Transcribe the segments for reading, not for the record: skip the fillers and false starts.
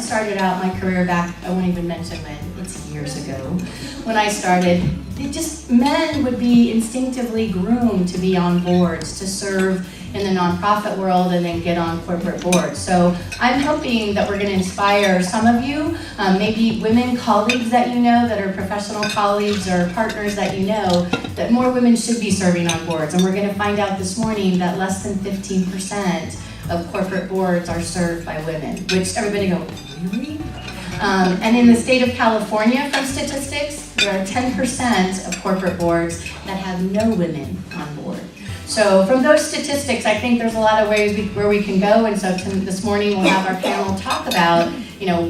started out my career back, I won't even mention when, it's years ago, when I started, men would be instinctively groomed to be on boards, to serve in the nonprofit world and then get on corporate boards. So I'm hoping that we're going to inspire some of you, maybe women colleagues that you know that are professional colleagues or partners that you know, that more women should be serving on boards. And we're going to find out this morning that less than 15% of corporate boards are served by women, which everybody go, really? And in the state of California, from statistics, there are 10% of corporate boards that have no women on board. So from those statistics, I think there's a lot of ways where we can go, and so this morning we'll have our panel talk about,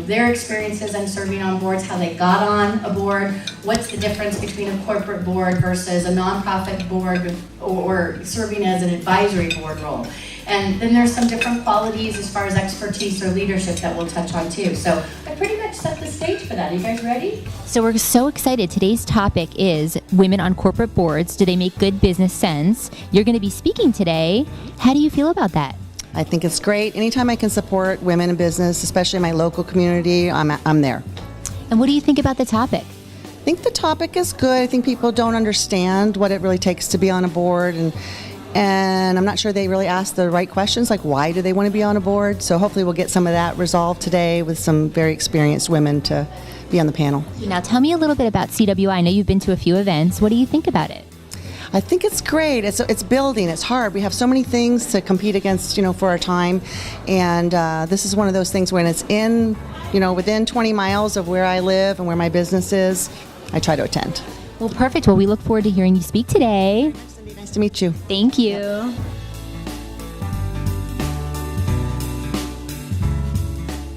their experiences in serving on boards, how they got on a board, what's the difference between a corporate board versus a nonprofit board or serving as an advisory board role. And then there's some different qualities as far as expertise or leadership that we'll touch on too. So I pretty much set the stage for that. Are you guys ready? So we're so excited. Today's topic is women on corporate boards. Do they make good business sense? You're going to be speaking today. How do you feel about that? I think it's great. Anytime I can support women in business, especially in my local community, I'm there. And what do you think about the topic? I think the topic is good. I think people don't understand what it really takes to be on a board, and I'm not sure they really ask the right questions, like why do they want to be on a board? So hopefully we'll get some of that resolved today with some very experienced women to be on the panel. Now tell me a little bit about CWI. I know you've been to a few events. What do you think about it? I think it's great. It's building. It's hard. We have so many things to compete against, for our time, and this is one of those things when it's within 20 miles of where I live and where my business is, I try to attend. Well, perfect. Well, we look forward to hearing you speak today. Cindy, nice to meet you. Thank you.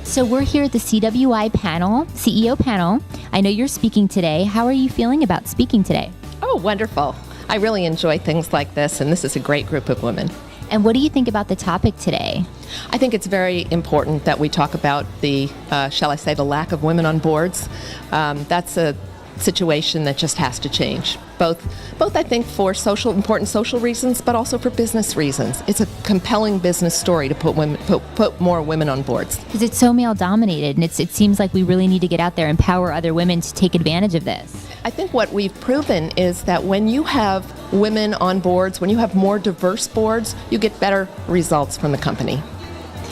So we're here at the CWI panel, CEO panel. I know you're speaking today. How are you feeling about speaking today? Oh, wonderful. I really enjoy things like this, and this is a great group of women. And what do you think about the topic today? I think it's very important that we talk about the lack of women on boards. That's a situation that just has to change. Both I think for important social reasons, but also for business reasons. It's a compelling business story to put more women on boards. Because it's so male dominated, and it seems like we really need to get out there and empower other women to take advantage of this. I think what we've proven is that when you have women on boards, when you have more diverse boards, you get better results from the company.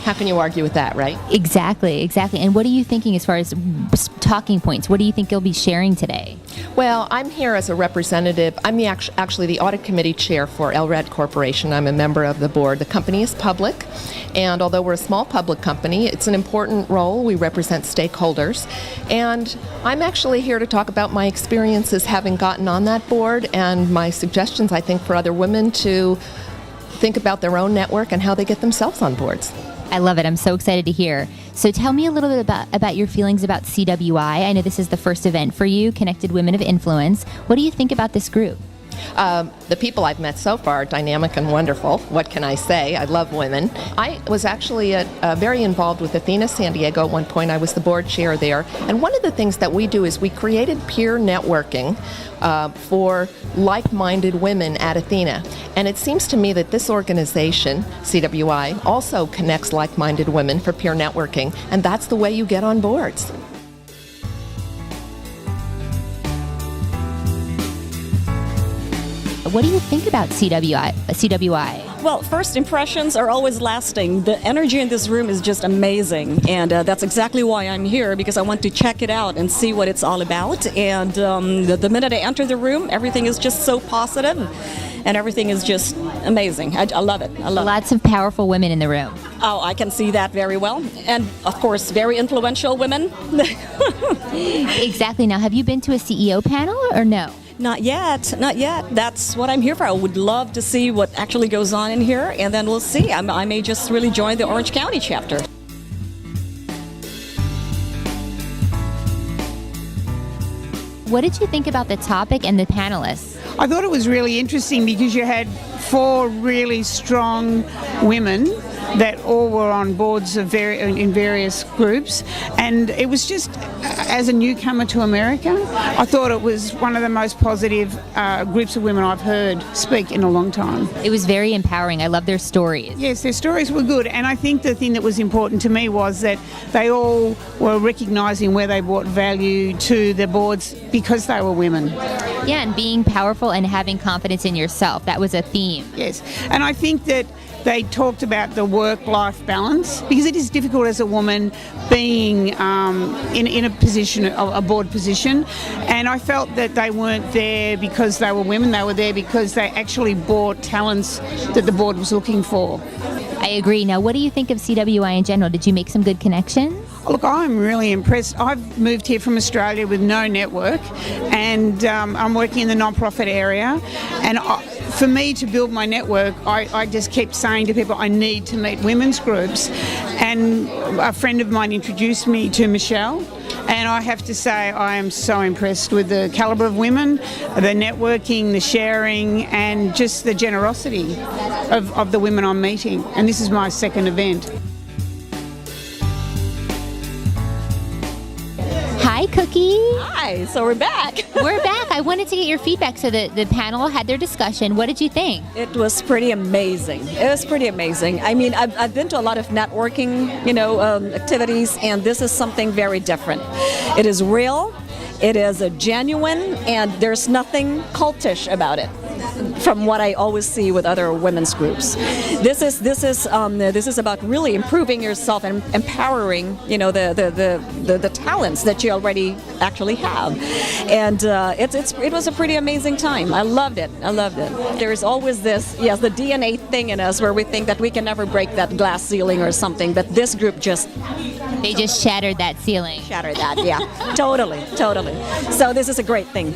How can you argue with that, right? Exactly. And what are you thinking as far as talking points? What do you think you'll be sharing today? Well, I'm here as a representative. I'm actually the audit committee chair for LRAD Corporation. I'm a member of the board. The company is public, and although we're a small public company, it's an important role. We represent stakeholders, and I'm actually here to talk about my experiences having gotten on that board and my suggestions, I think, for other women to think about their own network and how they get themselves on boards. I love it. I'm so excited to hear. So tell me a little bit about your feelings about CWI. I know this is the first event for you, Connected Women of Influence. What do you think about this group? The people I've met so far are dynamic and wonderful. What can I say? I love women. I was actually very involved with Athena San Diego. At one point, I was the board chair there. And one of the things that we do is we created peer networking for like-minded women at Athena. And it seems to me that this organization, CWI, also connects like-minded women for peer networking. And that's the way you get on boards. What do you think about CWI? Well, first impressions are always lasting. The energy in this room is just amazing, and that's exactly why I'm here, because I want to check it out and see what it's all about. And the minute I enter the room, everything is just so positive, and everything is just amazing. I love it. Lots of powerful women in the room. Oh, I can see that very well. And, of course, very influential women. Exactly. Now, have you been to a CEO panel or no? Not yet. That's what I'm here for. I would love to see what actually goes on in here, and then we'll see. I may just really join the Orange County chapter. What did you think about the topic and the panelists? I thought it was really interesting because you had 4 really strong women that all were on boards of in various groups, and it was just, as a newcomer to America, I thought it was one of the most positive groups of women I've heard speak in a long time. It was very empowering. I love their stories. Yes, their stories were good, and I think the thing that was important to me was that they all were recognising where they brought value to the boards because they were women. Yeah, and being powerful and having confidence in yourself. That was a theme. Yes, and I think that they talked about the work-life balance, because it is difficult as a woman being in a position, a board position, and I felt that they weren't there because they were women, they were there because they actually brought talents that the board was looking for. I agree. Now, what do you think of CWI in general? Did you make some good connections? Look, I'm really impressed. I've moved here from Australia with no network, and I'm working in the non-profit area, and for me to build my network, I just kept saying to people, I need to meet women's groups, and a friend of mine introduced me to Michelle, and I have to say I am so impressed with the calibre of women, the networking, the sharing, and just the generosity of the women I'm meeting, and this is my second event. Hi, Cookie. Hi, so we're back. We're back. I wanted to get your feedback. So the panel had their discussion. What did you think? It was pretty amazing. It was pretty amazing. I mean, I've been to a lot of networking, activities, and this is something very different. It is real, it is a genuine, and there's nothing cultish about it, from what I always see with other women's groups. This is about really improving yourself and empowering, the talents that you already actually have. And it was a pretty amazing time. I loved it. There is always this, the DNA thing in us where we think that we can never break that glass ceiling or something, but this group They just shattered that ceiling. shattered that. Yeah, totally. So this is a great thing.